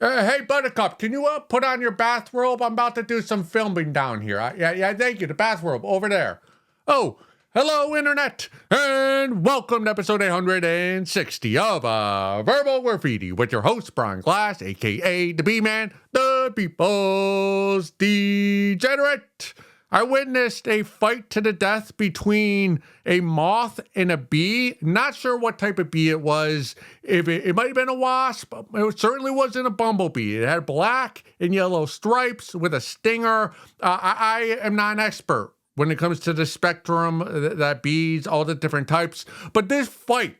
Hey, Buttercup, can you put on your bathrobe? I'm about to do some filming down here. Yeah, thank you. The bathrobe over there. Oh, hello, Internet, and welcome to episode 860 of Verbal Graffiti with your host, Brian Glass, a.k.a. the B-Man, the People's Degenerate. I witnessed a fight to the death between a moth and a bee. Not sure what type of bee it was. If it might have been a wasp. It certainly wasn't a bumblebee. It had black and yellow stripes with a stinger. I am not an expert when it comes to the spectrum that bees, all the different types. But this fight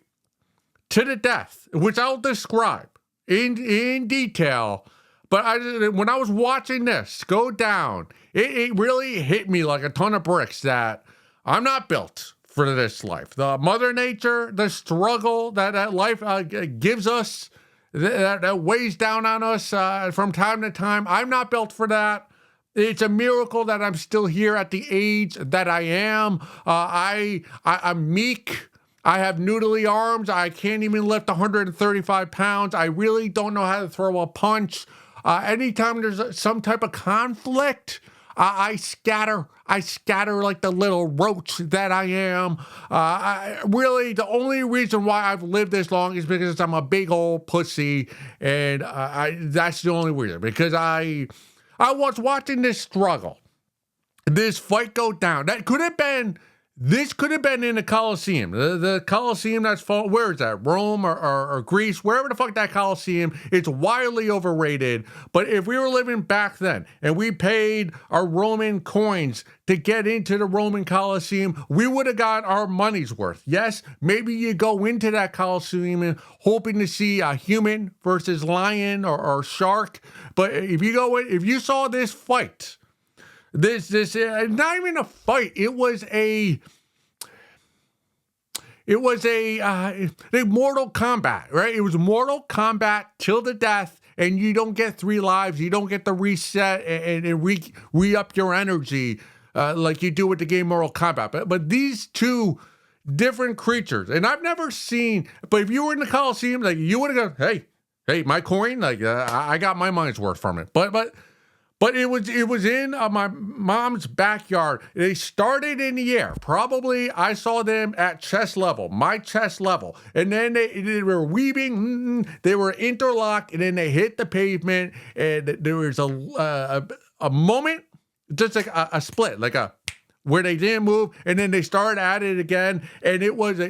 to the death, which I'll describe in detail, but when I was watching this go down, it really hit me like a ton of bricks that I'm not built for this life. The Mother Nature, the struggle that life gives us, that weighs down on us from time to time, I'm not built for that. It's a miracle that I'm still here at the age that I am. I'm meek. I have noodly arms. I can't even lift 135 pounds. I really don't know how to throw a punch. Anytime there's some type of conflict, I scatter. I scatter like the little roach that I am. Really, the only reason why I've lived this long is because I'm a big old pussy, and that's the only reason. Because I was watching this struggle, this fight go down. This could have been in the Colosseum. The Colosseum where is that? Rome or Greece, wherever the fuck that Colosseum, it's wildly overrated. But if we were living back then and we paid our Roman coins to get into the Roman Colosseum, we would have got our money's worth. Yes, maybe you go into that Colosseum hoping to see a human versus lion or shark. But if you saw this fight, this not even a fight. It was a Mortal Kombat, right? It was Mortal Kombat till the death, and you don't get 3 lives. You don't get to reset and re-up your energy like you do with the game Mortal Kombat. But these two different creatures, and I've never seen. But if you were in the Coliseum, like you would have gone, hey, my coin, like I got my money's worth from it. But it was in my mom's backyard. They started in the air. Probably I saw them at chest level, my chest level. And then they were weaving, they were interlocked, and then they hit the pavement. And there was a moment, just like a split, where they didn't move. And then they started at it again. And it was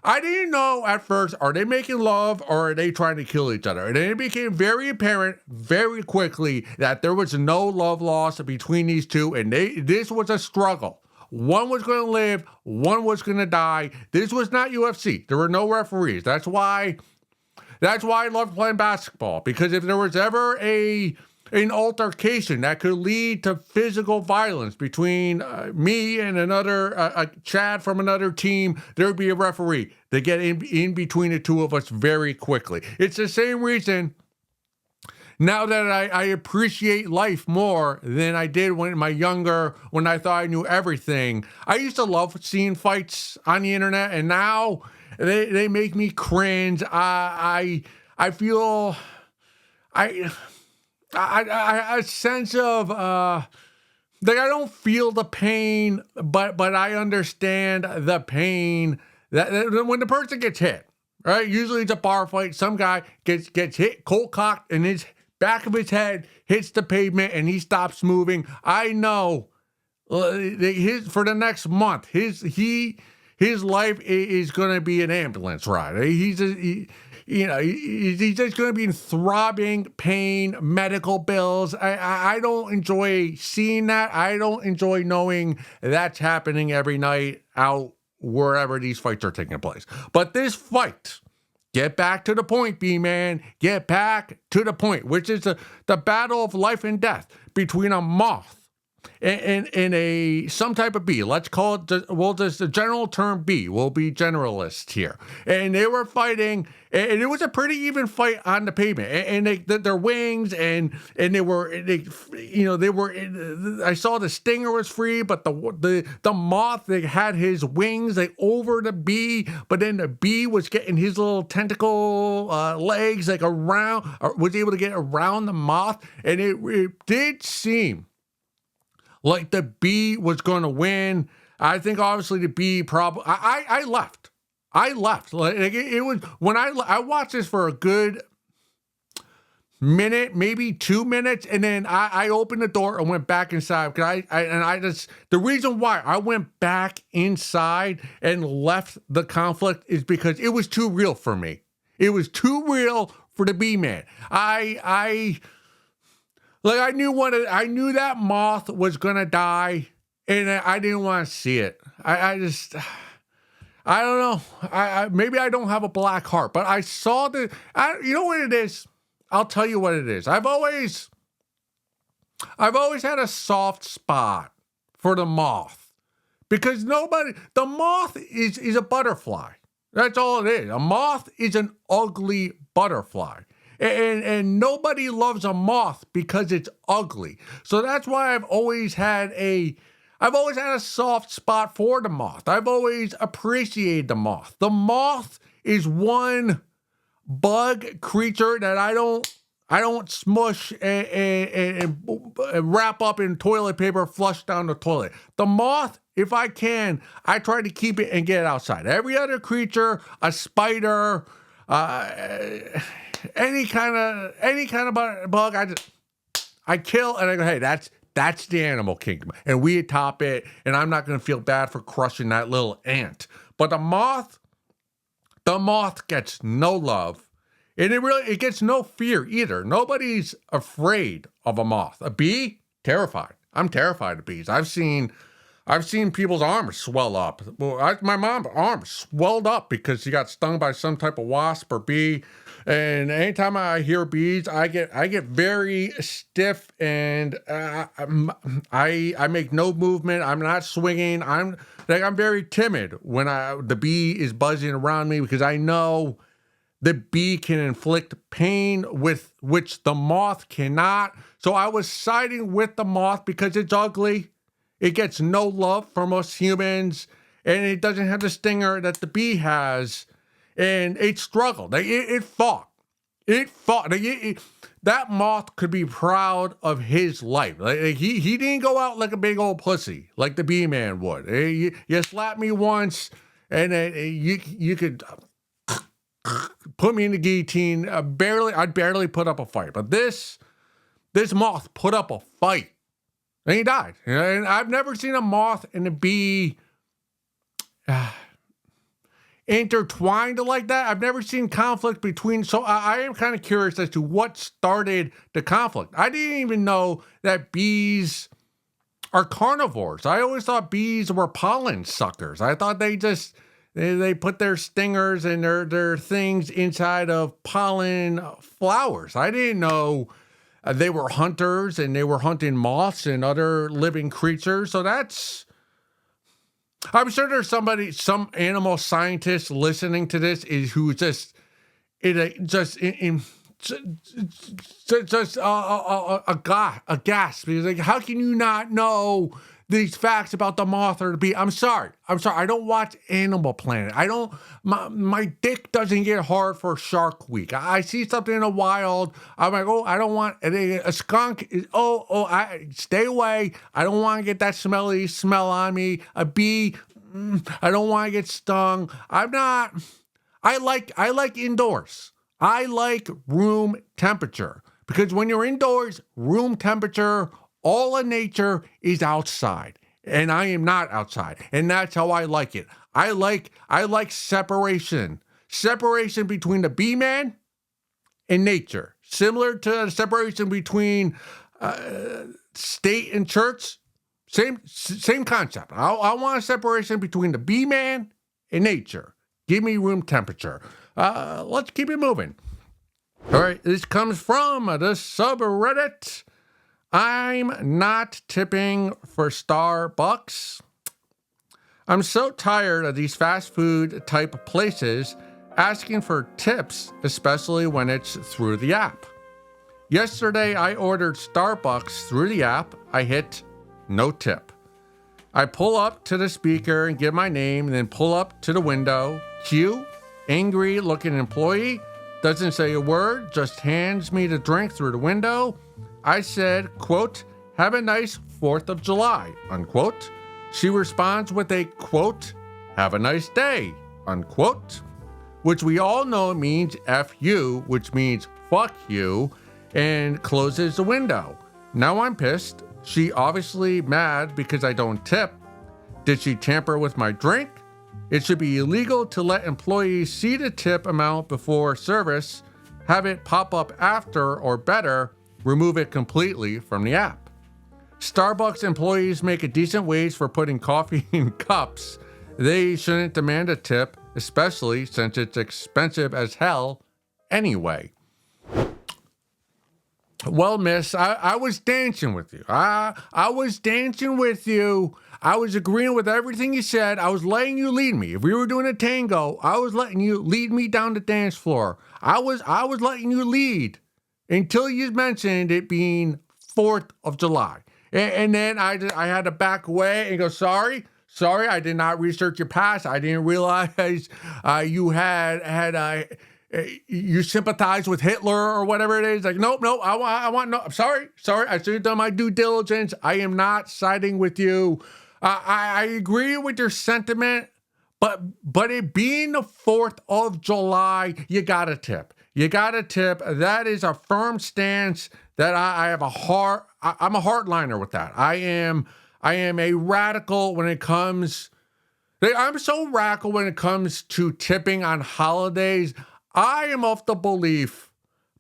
I didn't know at first, are they making love or are they trying to kill each other? And then it became very apparent very quickly that there was no love lost between these two, and this was a struggle. One was going to live, one was going to die. This was not UFC. There were no referees. That's why I love playing basketball, because if there was ever an altercation that could lead to physical violence between me and another Chad from another team, there would be a referee to get in between the two of us very quickly. It's the same reason now that I appreciate life more than I did when I thought I knew everything. I used to love seeing fights on the internet, and now they make me cringe. I feel a sense of I don't feel the pain, but I understand the pain that when the person gets hit, right? Usually it's a bar fight. Some guy gets hit cold cocked, and his back of his head hits the pavement, and he stops moving. I know for the next month, his life is going to be an ambulance ride. He's just going to be in throbbing pain, medical bills. I don't enjoy seeing that. I don't enjoy knowing that's happening every night out wherever these fights are taking place. But this fight, get back to the point, B-Man. Get back to the point, which is the battle of life and death between a moth in a some type of bee. Let's call it just the general term bee. We'll be generalists here. And they were fighting, and it was a pretty even fight on the pavement. And their wings and they were I saw the stinger was free, but the moth, they had his wings over the bee, but then the bee was getting his little tentacle legs around, or was able to get around the moth, and it did seem like the bee was going to win. I think obviously the bee probably. I left. Like it was when I watched this for a good minute, maybe 2 minutes, and then I opened the door and went back inside because the reason why I went back inside and left the conflict is because it was too real for me. It was too real for the bee man. I knew that moth was gonna die, and I didn't want to see it. I don't know. Maybe I don't have a black heart, but I saw you know what it is? I'll tell you what it is. I've always had a soft spot for the moth because the moth is a butterfly. That's all it is. A moth is an ugly butterfly. And nobody loves a moth because it's ugly. So that's why I've always had a soft spot for the moth. I've always appreciated the moth. The moth is one bug creature that I don't smush and wrap up in toilet paper, flush down the toilet. The moth, if I can, I try to keep it and get it outside. Every other creature, a spider, any kind of bug, I kill and I go, hey, that's the animal kingdom, and we atop it, and I'm not going to feel bad for crushing that little ant. But the moth gets no love, and it gets no fear either. Nobody's afraid of a moth. A bee, terrified. I'm terrified of bees. I've seen people's arms swell up. Well, my mom's arm swelled up because she got stung by some type of wasp or bee. And anytime I hear bees, I get very stiff, and I make no movement. I'm not swinging. I'm very timid when the bee is buzzing around me because I know the bee can inflict pain with which the moth cannot. So I was siding with the moth because it's ugly. It gets no love from us humans, and it doesn't have the stinger that the bee has. And it struggled. It fought. That moth could be proud of his life. He didn't go out like a big old pussy like the bee man would. You slap me once, and you could put me in the guillotine. I'd barely put up a fight. But this moth put up a fight, and he died. And I've never seen a moth and a bee intertwined like that. I've never seen conflict between. So I am kind of curious as to what started the conflict. I didn't even know that bees are carnivores. I always thought bees were pollen suckers. I thought they put their stingers and their things inside of pollen flowers. I didn't know they were hunters and they were hunting moths and other living creatures. So I'm sure there's some animal scientist listening to this who just a gasp. He's like, how can you not know these facts about the moth or the bee? I'm sorry. I don't watch Animal Planet. My dick doesn't get hard for Shark Week. I see something in the wild. I'm like, oh, I don't want a skunk. Stay away. I don't want to get that smelly smell on me. A bee, I don't want to get stung. I like indoors. I like room temperature because when you're indoors, room temperature, all of nature is outside, and I am not outside, and that's how I like it. I like separation between the bee man and nature, similar to the separation between state and church. Same concept. I want a separation between the bee man and nature. Give me room temperature. Let's keep it moving. All right, this comes from the subreddit I'm not tipping for Starbucks. I'm so tired of these fast food type places asking for tips, especially when it's through the app. Yesterday, I ordered Starbucks through the app. I hit no tip. I pull up to the speaker and give my name, and then pull up to the window. Cue, angry looking employee, doesn't say a word, just hands me the drink through the window. I said, quote, "Have a nice 4th of July," unquote. She responds with a, quote, "Have a nice day," unquote, which we all know means F you, which means fuck you, and closes the window. Now I'm pissed. She obviously mad because I don't tip. Did she tamper with my drink? It should be illegal to let employees see the tip amount before service, have it pop up after, or better, remove it completely from the app. Starbucks employees make a decent wage for putting coffee in cups. They shouldn't demand a tip, especially since it's expensive as hell anyway. Well, miss, I was dancing with you. I was dancing with you. I was agreeing with everything you said. I was letting you lead me. If we were doing a tango, I was letting you lead me down the dance floor. I was letting you lead until you mentioned it being 4th of July. And then I had to back away and go, sorry, I did not research your past. I didn't realize you you sympathize with Hitler or whatever it is. Like, nope, I want no, I'm sorry, I should have done my due diligence. I am not siding with you. I agree with your sentiment, but it being the 4th of July, you gotta tip. You gotta tip. That is a firm stance that I have I'm a hardliner with that. I am a radical when it comes. I'm so radical when it comes to tipping on holidays. I am of the belief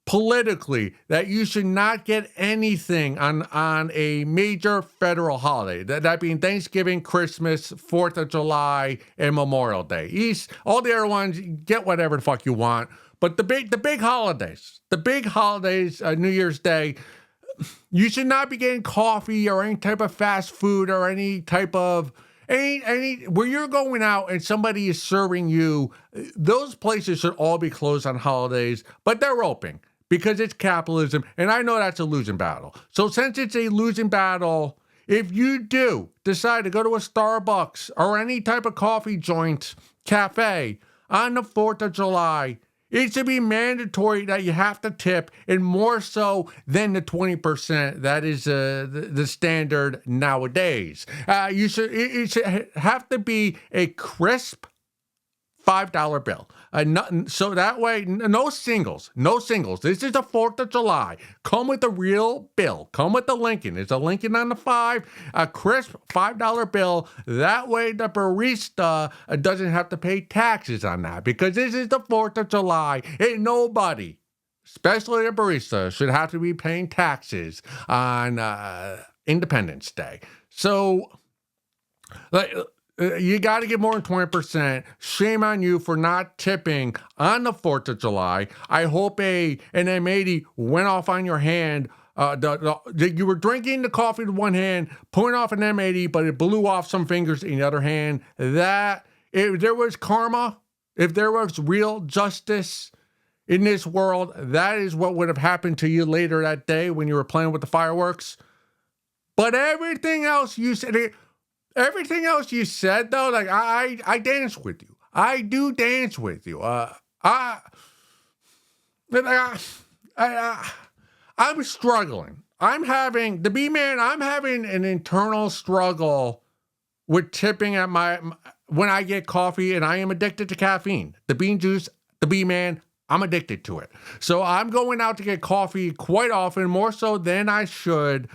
politically that you should not get anything on a major federal holiday. That being Thanksgiving, Christmas, 4th of July, and Memorial Day. All the other ones, get whatever the fuck you want. But the big holidays, New Year's Day, you should not be getting coffee or any type of fast food or any type of where you're going out and somebody is serving you. Those places should all be closed on holidays, but they're open because it's capitalism, and I know that's a losing battle. So since it's a losing battle, if you do decide to go to a Starbucks or any type of coffee joint, cafe on the 4th of July, it should be mandatory that you have to tip, and more so than the 20%. That is the standard nowadays. It should have to be a crisp $5 bill. So that way, no singles. This is the 4th of July. Come with a real bill. Come with the Lincoln. There's a Lincoln on the 5, a crisp $5 bill. That way the barista doesn't have to pay taxes on that, because this is the 4th of July. Ain't nobody, especially a barista, should have to be paying taxes on Independence Day. So, you got to get more than 20%. Shame on you for not tipping on the 4th of July. I hope an M80 went off on your hand. You were drinking the coffee with one hand, pulling off an M80, but it blew off some fingers in the other hand. If there was karma, if there was real justice in this world, that is what would have happened to you later that day when you were playing with the fireworks. But everything else you said... Everything else you said, though, like, I dance with you. I do dance with you. I'm struggling. I'm having an internal struggle with tipping at when I get coffee, and I am addicted to caffeine. The bean juice, the B-Man, I'm addicted to it. So I'm going out to get coffee quite often, more so than I should.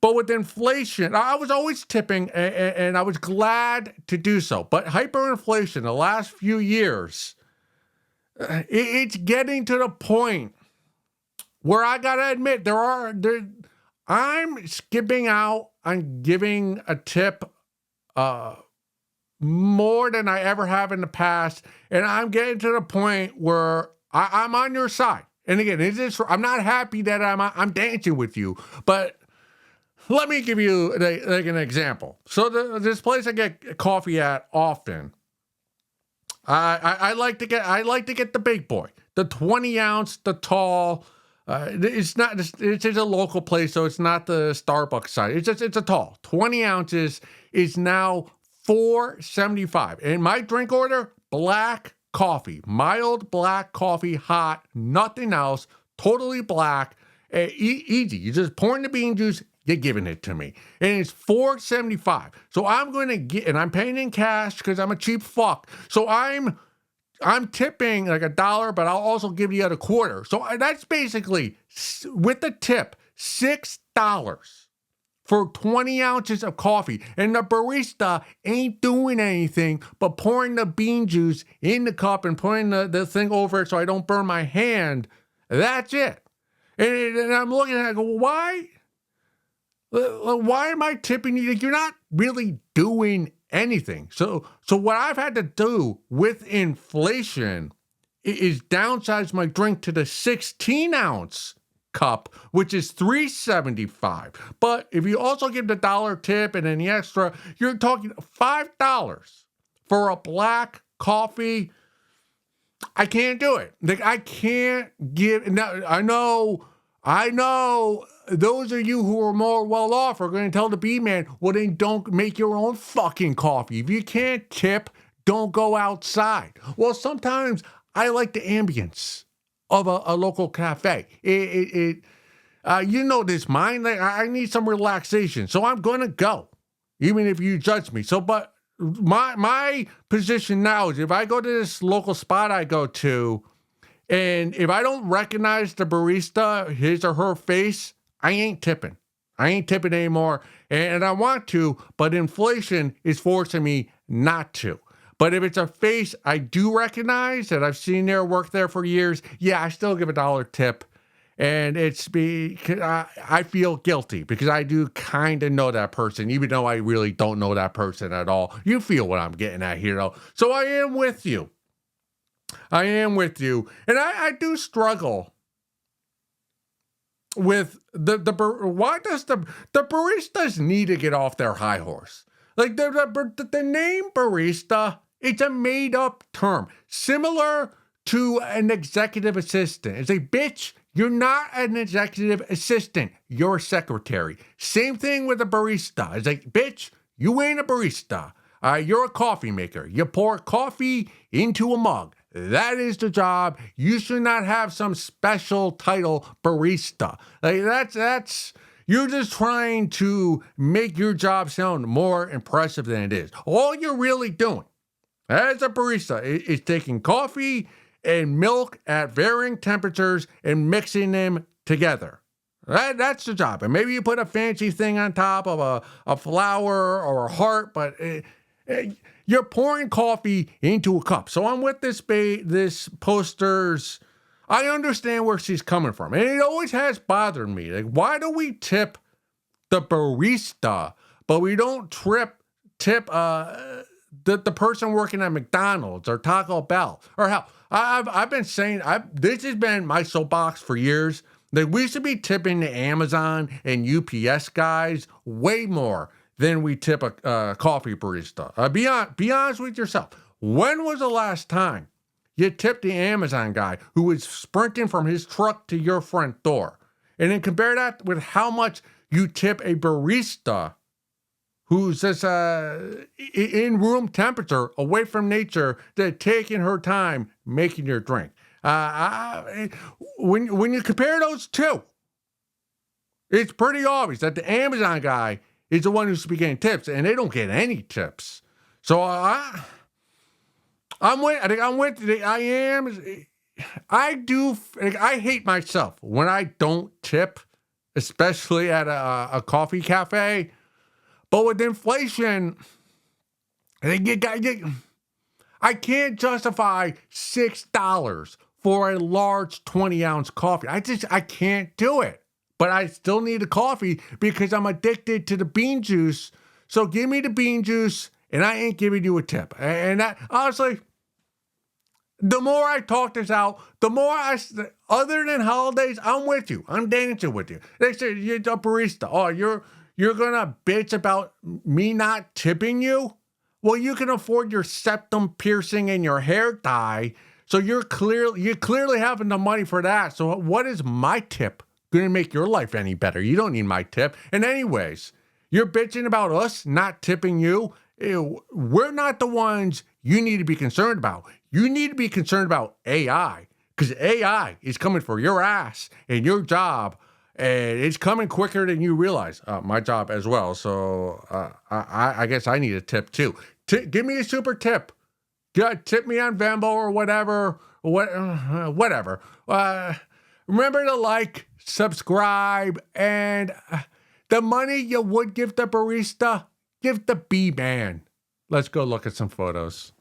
But with inflation, I was always tipping, and I was glad to do so. But hyperinflation, the last few years, it's getting to the point where I gotta admit I'm skipping out on giving a tip more than I ever have in the past, and I'm getting to the point where I'm on your side. And again, I'm not happy that I'm dancing with you, but let me give you like an example. So this place I get coffee at often, I like to get the big boy, the 20 ounce, the tall. It's a local place, so it's not the Starbucks size. It's a tall 20 ounces is now $4.75, and my drink order, black coffee, mild black coffee, hot, nothing else, totally black, easy. You just pour in the bean juice. You're giving it to me. And it's $4.75. So I'm going to get, and I'm paying in cash because I'm a cheap fuck. So I'm tipping like $1, but I'll also give you a quarter. So that's basically, with the tip, $6 for 20 ounces of coffee. And the barista ain't doing anything but pouring the bean juice in the cup and putting the thing over it so I don't burn my hand. That's it. And I'm looking at it, I go, why? Why am I tipping you? You're not really doing anything. So what I've had to do with inflation is downsize my drink to the 16-ounce cup, which is $3.75. But if you also give the $1 tip and then the extra, you're talking $5 for a black coffee. I can't do it. Like, I can't give. Now, I know those of you who are more well off are going to tell the B-man, well, then don't make your own fucking coffee. If you can't tip, don't go outside. Well, sometimes I like the ambience of a local cafe. You know this, mine. Like, I need some relaxation, so I'm going to go, even if you judge me. So, but my position now is if I go to this local spot I go to, and if I don't recognize the barista, his or her face, I ain't tipping. I ain't tipping anymore. And I want to, but inflation is forcing me not to. But if it's a face I do recognize that I've seen there, work there for years, yeah, I still give $1 tip. And it's because I feel guilty because I do kind of know that person, even though I really don't know that person at all. You feel what I'm getting at here, though. So I am with you. And I do struggle with why does the baristas need to get off their high horse? Like the name barista, it's a made up term, similar to an executive assistant. It's like, bitch, you're not an executive assistant, you're a secretary. Same thing with a barista. It's like, bitch, you ain't a barista. You're a coffee maker. You pour coffee into a mug. That is the job. You should not have some special title, barista. Like that's you're just trying to make your job sound more impressive than it is. All you're really doing as a barista is taking coffee and milk at varying temperatures and mixing them together. That's the job. And maybe you put a fancy thing on top of a flower or a heart, but you're pouring coffee into a cup. So I'm with this poster's. I understand where she's coming from. And it always has bothered me. Like, why do we tip the barista, but we don't tip the person working at McDonald's or Taco Bell? Or hell, I've been saying, this has been my soapbox for years. That we should be tipping the Amazon and UPS guys way more than we tip a coffee barista. Be honest with yourself. When was the last time you tipped the Amazon guy who was sprinting from his truck to your front door? And then compare that with how much you tip a barista who's just in room temperature, away from nature, that taking her time making your drink. When you compare those two, it's pretty obvious that the Amazon guy is the one who's getting tips, and they don't get any tips. So I hate myself when I don't tip, especially at a coffee cafe. But with inflation, I can't justify $6 for a large 20-ounce coffee. I can't do it. But I still need a coffee because I'm addicted to the bean juice. So give me the bean juice, and I ain't giving you a tip. And that, honestly, The more I talk this out, the more other than holidays, I'm with you. I'm dancing with you. They say you're a barista. Oh, you're gonna bitch about me not tipping you? Well, you can afford your septum piercing and your hair dye, so you're clearly having the money for that. So what is my tip gonna make your life any better? You don't need my tip. And anyways, you're bitching about us not tipping you. Ew, we're not the ones you need to be concerned about. You need to be concerned about AI, because AI is coming for your ass and your job, and it's coming quicker than you realize. My job as well. So I guess I need a tip too. Give me a super tip. Tip me on Venmo or whatever. Whatever. Remember to like, subscribe, and the money you would give the barista, give the B-man. Let's go look at some photos.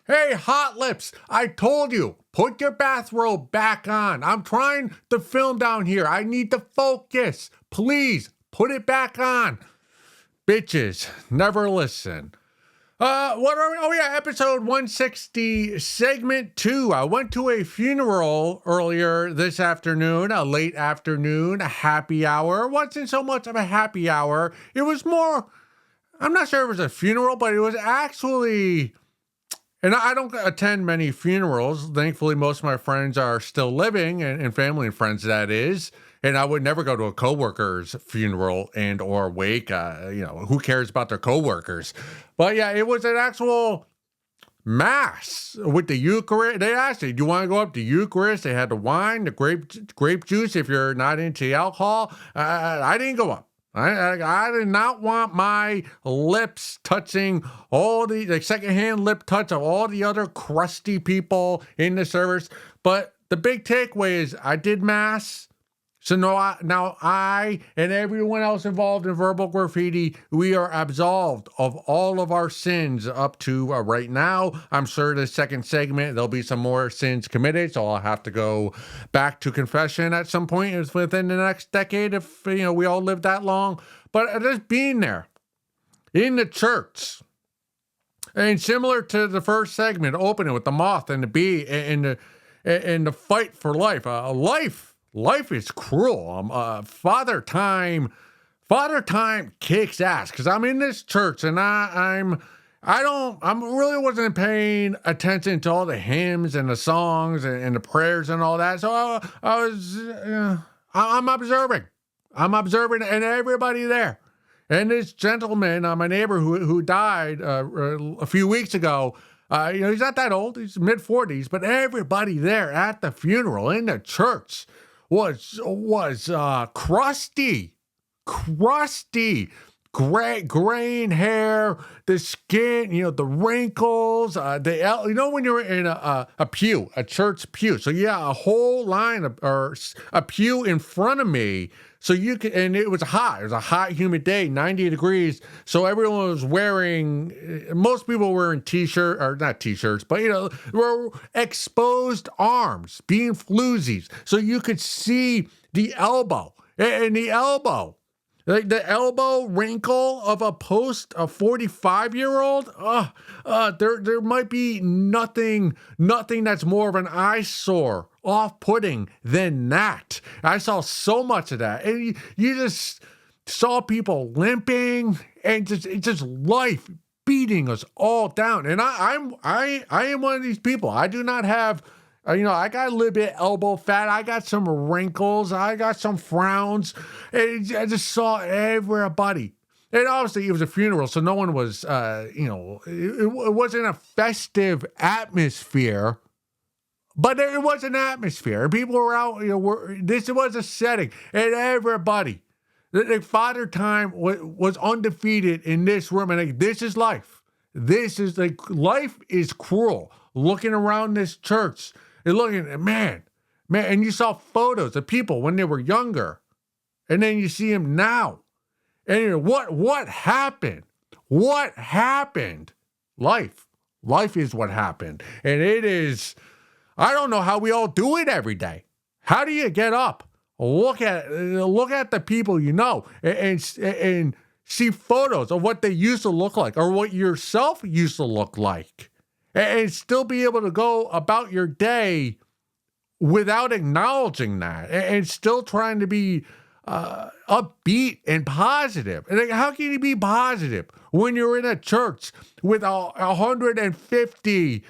Hey, Hot Lips, I told you, put your bathrobe back on. I'm trying to film down here. I need to focus. Please, put it back on. Bitches, never listen. What are we? Oh yeah, episode 160, segment 2. I went to a funeral earlier this afternoon, a late afternoon, a happy hour. It wasn't so much of a happy hour. It was more, I'm not sure it was a funeral, but it was actually... And I don't attend many funerals. Thankfully, most of my friends are still living, and family and friends, that is. And I would never go to a coworker's funeral and or wake. Who cares about their coworkers? But yeah, it was an actual mass with the Eucharist. They asked me, do you want to go up to Eucharist? They had the wine, the grape juice if you're not into alcohol. I didn't go up. I did not want my lips touching all the secondhand lip touch of all the other crusty people in the service. But the big takeaway is I did mass. So now I and everyone else involved in verbal graffiti, we are absolved of all of our sins up to right now. I'm sure the second segment, there'll be some more sins committed, so I'll have to go back to confession at some point within the next decade if we all live that long. But just being there in the church, and similar to the first segment, opening with the moth and the bee and the fight for life, Life is cruel. Father Time kicks ass because I'm in this church and I really wasn't paying attention to all the hymns and the songs and the prayers and all that. So I'm observing, and everybody there. And this gentleman, my neighbor who died a few weeks ago. He's not that old. He's mid-40s, but everybody there at the funeral in the church was crusty, graying hair, the skin, the wrinkles, when you're in a church pew. So yeah, a whole line or a pew in front of me. So you could, and it was hot. It was a hot, humid day, 90 degrees. So everyone was most people were wearing t-shirt, or not t-shirts, but were exposed arms, being floozies. So you could see the elbow, and the elbow, like the elbow wrinkle of a 45-year-old. There might be nothing that's more of an eyesore, off-putting than that. I saw so much of that, and you just saw people limping, and just life beating us all down. And I am one of these people. I do not have. I got a little bit of elbow fat. I got some wrinkles. I got some frowns. And I just saw everybody. And obviously, it was a funeral, so no one was, it wasn't a festive atmosphere. But it was an atmosphere. And people were out, this was a setting. And everybody, the Father Time was undefeated in this room. And this is life. Life is cruel. Looking around this church. And looking at, man, and you saw photos of people when they were younger, and then you see them now, and what happened? What happened? Life is what happened, and it is. I don't know how we all do it every day. How do you get up? Look at the people and see photos of what they used to look like or what yourself used to look like and still be able to go about your day without acknowledging that and still trying to be upbeat and positive. And like, how can you be positive when you're in a church with 150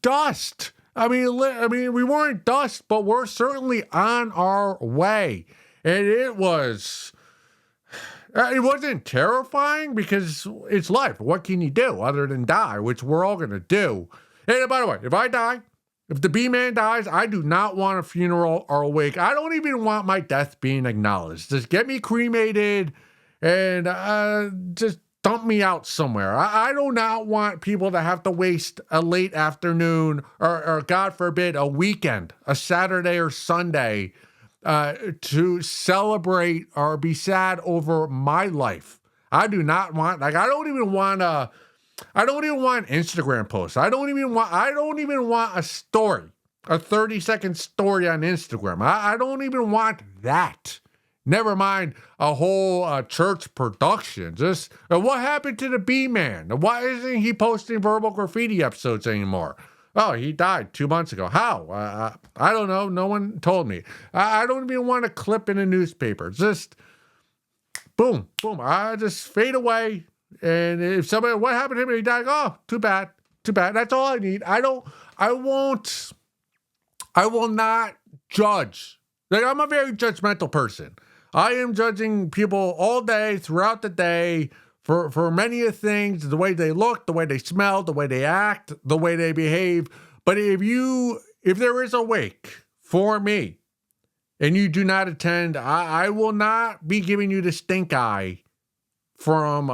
dust? I mean, we weren't dust, but we're certainly on our way. And it wasn't terrifying because it's life. What can you do other than die, which we're all going to do? And by the way, if I die, if the B-Man dies, I do not want a funeral or a wake. I don't even want my death being acknowledged. Just get me cremated and just dump me out somewhere. I do not want people to have to waste a late afternoon or God forbid, a weekend, a Saturday or Sunday to celebrate or be sad over my life. I do not want, like, I don't even want Instagram posts. I don't even want a story, a 30-second story on Instagram. I don't even want that. Never mind a whole church production. Just what happened to the B-Man? Why isn't he posting verbal graffiti episodes anymore? Oh, he died 2 months ago. How? I don't know. No one told me. I don't even want a clip in a newspaper. Just boom, boom. I just fade away. And if somebody, what happened to him? He died. Oh, too bad. Too bad. That's all I need. I will not judge. Like, I'm a very judgmental person. I am judging people all day, throughout the day, for many of things, the way they look, the way they smell, the way they act, the way they behave. But if there is a wake for me and you do not attend, I will not be giving you the stink eye from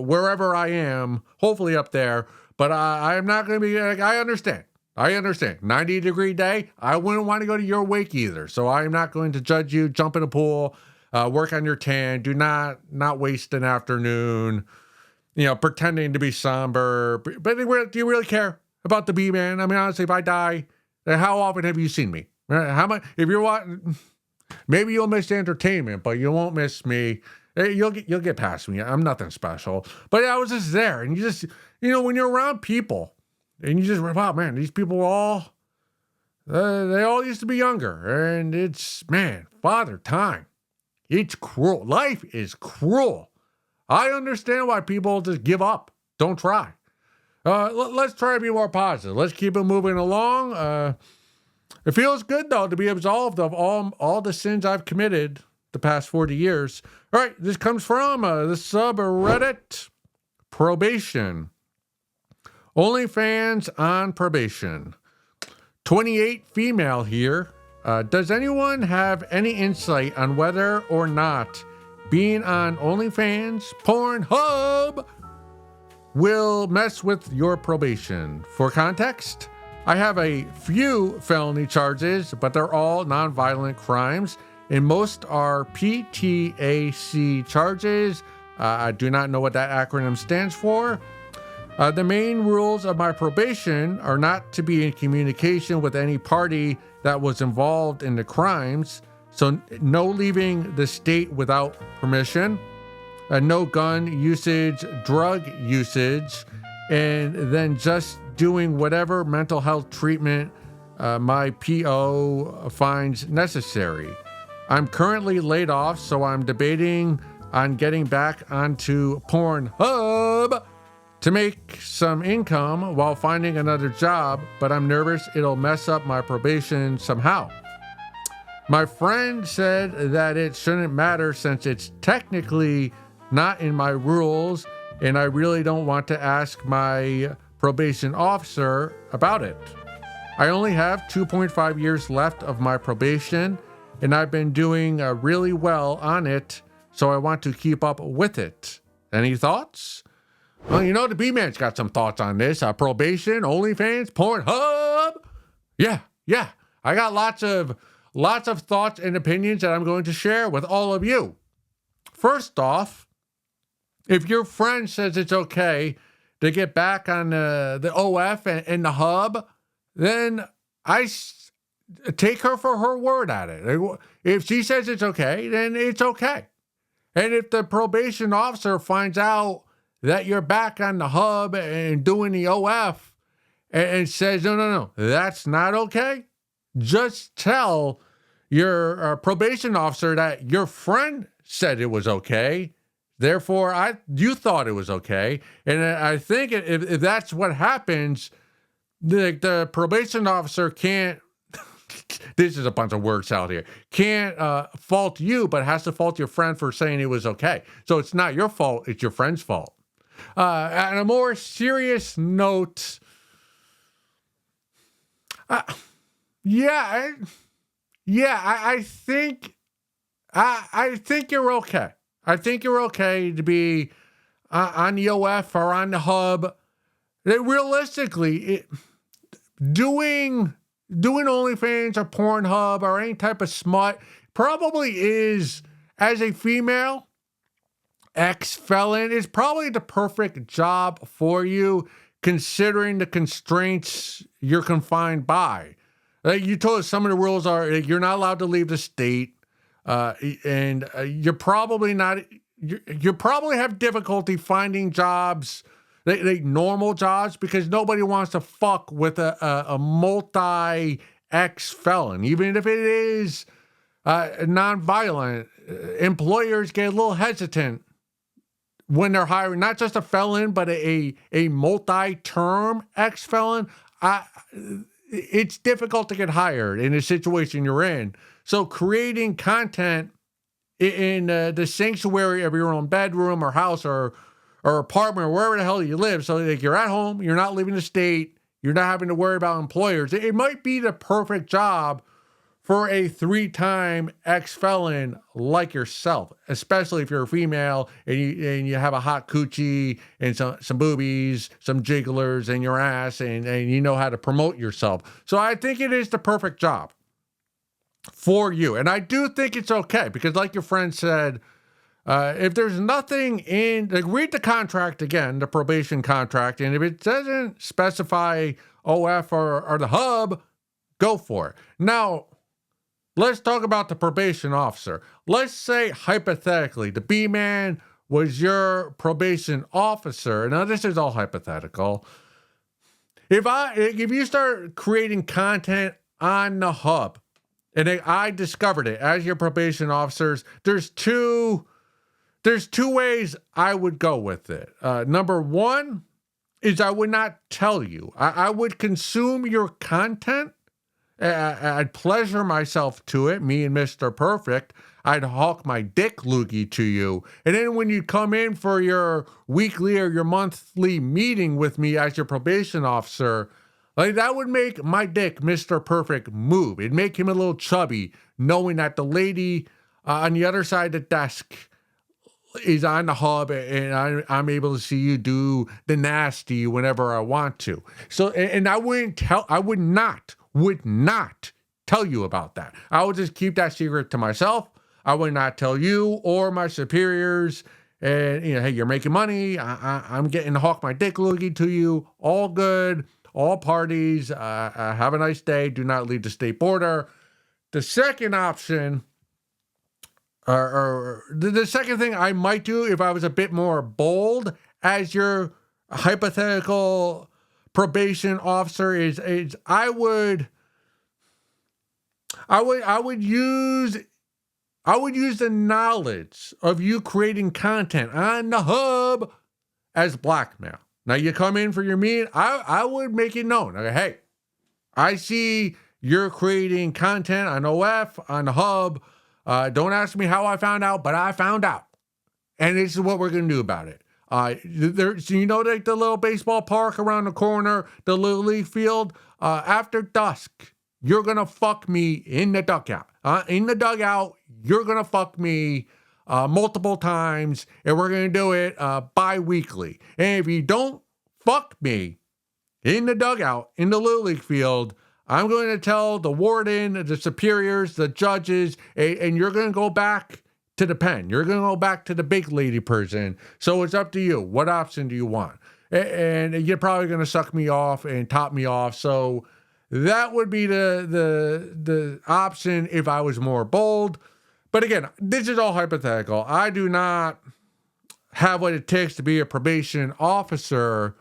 wherever I am, hopefully up there. But I'm not going to be, like, I understand. 90-degree day, I wouldn't want to go to your wake either. So I'm not going to judge you. Jump in a pool, work on your tan. Do not waste an afternoon, pretending to be somber. But do you really care about the B-Man? I mean, honestly, if I die, how often have you seen me? How much? If you're watching, maybe you'll miss the entertainment, but you won't miss me. You'll get past me. I'm nothing special. But I was just there, and you just, when you're around people, and you just, wow, man, these people they all used to be younger, and it's, man, father time. It's cruel. Life is cruel. I understand why people just give up. Don't try. Let's try to be more positive. Let's keep it moving along. It feels good, though, to be absolved of all the sins I've committed the past 40 years. All right, this comes from the subreddit probation. OnlyFans on probation. 28 female here. Does anyone have any insight on whether or not being on OnlyFans, Pornhub, will mess with your probation? For context, I have a few felony charges, but they're all nonviolent crimes, and most are PTAC charges. I do not know what that acronym stands for. The main rules of my probation are not to be in communication with any party that was involved in the crimes. So no leaving the state without permission, no gun usage, drug usage, and then just doing whatever mental health treatment my PO finds necessary. I'm currently laid off, so I'm debating on getting back onto Pornhub to make some income while finding another job, but I'm nervous it'll mess up my probation somehow. My friend said that it shouldn't matter since it's technically not in my rules, and I really don't want to ask my probation officer about it. I only have 2.5 years left of my probation, and I've been doing really well on it, so I want to keep up with it. Any thoughts? Well, the B-Man's got some thoughts on this. Probation, OnlyFans, Pornhub. Yeah. I got lots of thoughts and opinions that I'm going to share with all of you. First off, if your friend says it's okay to get back on the OF and the hub, then take her for her word at it. If she says it's okay, then it's okay. And if the probation officer finds out that you're back on the hub and doing the OF and says, no, that's not okay, just tell your probation officer that your friend said it was okay. Therefore, you thought it was okay. And I think if that's what happens, the probation officer can't, this is a bunch of words out here, can't fault you, but has to fault your friend for saying it was okay. So it's not your fault, it's your friend's fault. On a more serious note, I think you're okay. I think you're okay to be on the OF or on the hub. Realistically, doing OnlyFans or Pornhub or any type of smut probably is, as a female ex-felon, is probably the perfect job for you, considering the constraints you're confined by. You told us some of the rules are you're not allowed to leave the state, and you're probably not. You probably have difficulty finding jobs, like normal jobs, because nobody wants to fuck with a multi ex-felon, even if it is nonviolent. Employers get a little hesitant when they're hiring not just a felon, but a multi-term ex-felon. It's difficult to get hired in the situation you're in. So creating content in the sanctuary of your own bedroom or house or apartment or wherever the hell you live, so like you're at home, you're not leaving the state, you're not having to worry about employers. It might be the perfect job for a 3-time ex-felon like yourself, especially if you're a female and you have a hot coochie and some boobies, some jigglers in your ass, and you know how to promote yourself. So I think it is the perfect job for you. And I do think it's okay, because like your friend said, if there's nothing in, like, read the contract again, the probation contract, and if it doesn't specify OF or the hub, go for it. Now, let's talk about the probation officer. Let's say, hypothetically, the B-man was your probation officer. Now, this is all hypothetical. If you start creating content on the hub, and I discovered it as your probation officers, there's two ways I would go with it. Number one is I would not tell you. I would consume your content. I'd pleasure myself to it, me and Mr. Perfect. I'd hawk my dick loogie to you. And then when you come in for your weekly or your monthly meeting with me as your probation officer, like, that would make my dick, Mr. Perfect, move. It'd make him a little chubby, knowing that the lady on the other side of the desk is on the hub, and I'm able to see you do the nasty whenever I want to. So, and I would not tell you about that. I would just keep that secret to myself. I would not tell you or my superiors. And, hey, you're making money. I'm getting to hawk my dick loogie to you. All good. All parties. Have a nice day. Do not leave the state border. The second option, or the second thing I might do if I was a bit more bold as your hypothetical probation officer, is I would use the knowledge of you creating content on the hub as blackmail. Now, you come in for your meeting, I would make it known. Okay, hey, I see you're creating content on OF, on the hub. Don't ask me how I found out, but I found out. And this is what we're going to do about it. So you know, like the little baseball park around the corner, the little league field, after dusk, you're going to fuck me in the dugout. In the dugout, you're going to fuck me multiple times, and we're going to do it bi-weekly. And if you don't fuck me in the dugout, in the little league field, I'm going to tell the warden, the superiors, the judges, and you're going to go back to the pen. You're going to go back to the big lady person. So it's up to you. What option do you want? And you're probably going to suck me off and top me off. So That would be the option if I was more bold. But again, this is all hypothetical. I do not have what it takes to be a probation officer.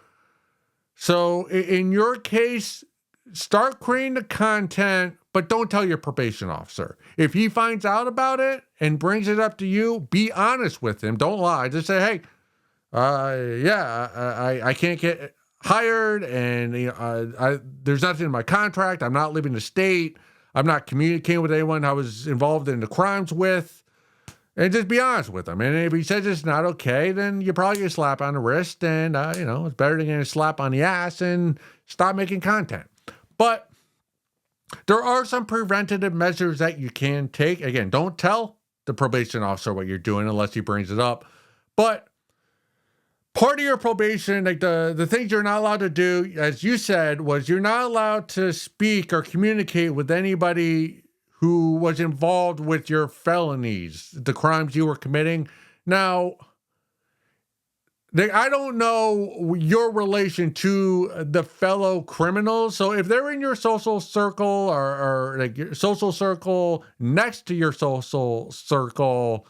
So in your case, start creating the content, but don't tell your probation officer. If he finds out about it and brings it up to you, be honest with him. Don't lie. Just say, hey, I can't get hired, and there's nothing in my contract. I'm not leaving the state. I'm not communicating with anyone I was involved in the crimes with. And just be honest with him. And if he says it's not okay, then you probably get a slap on the wrist, and it's better than getting a slap on the ass, and stop making content. But there are some preventative measures that you can take. Again, don't tell the probation officer what you're doing unless he brings it up. But part of your probation, like the things you're not allowed to do, as you said, was you're not allowed to speak or communicate with anybody who was involved with your felonies, the crimes you were committing. Now, I don't know your relation to the fellow criminals. So if they're in your social circle or like your social circle next to your social circle,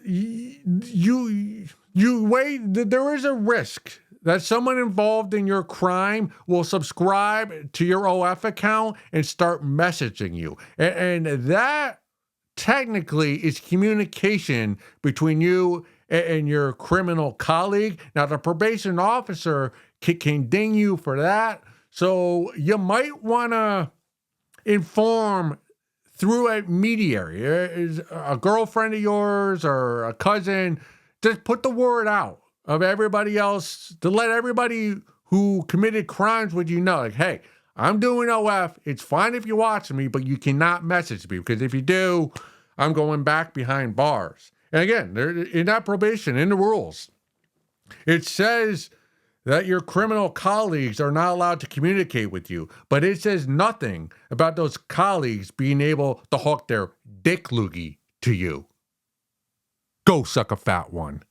you wait. There is a risk that someone involved in your crime will subscribe to your OF account and start messaging you. And that technically is communication between you and your criminal colleague. Now, the probation officer can ding you for that. So you might want to inform through a mediary, a girlfriend of yours or a cousin. Just put the word out of everybody else to let everybody who committed crimes with you know, like, hey, I'm doing OF. It's fine if you watch me, but you cannot message me, because if you do, I'm going back behind bars. And again, in that probation, in the rules, it says that your criminal colleagues are not allowed to communicate with you, but it says nothing about those colleagues being able to hook their dick loogie to you. Go suck a fat one.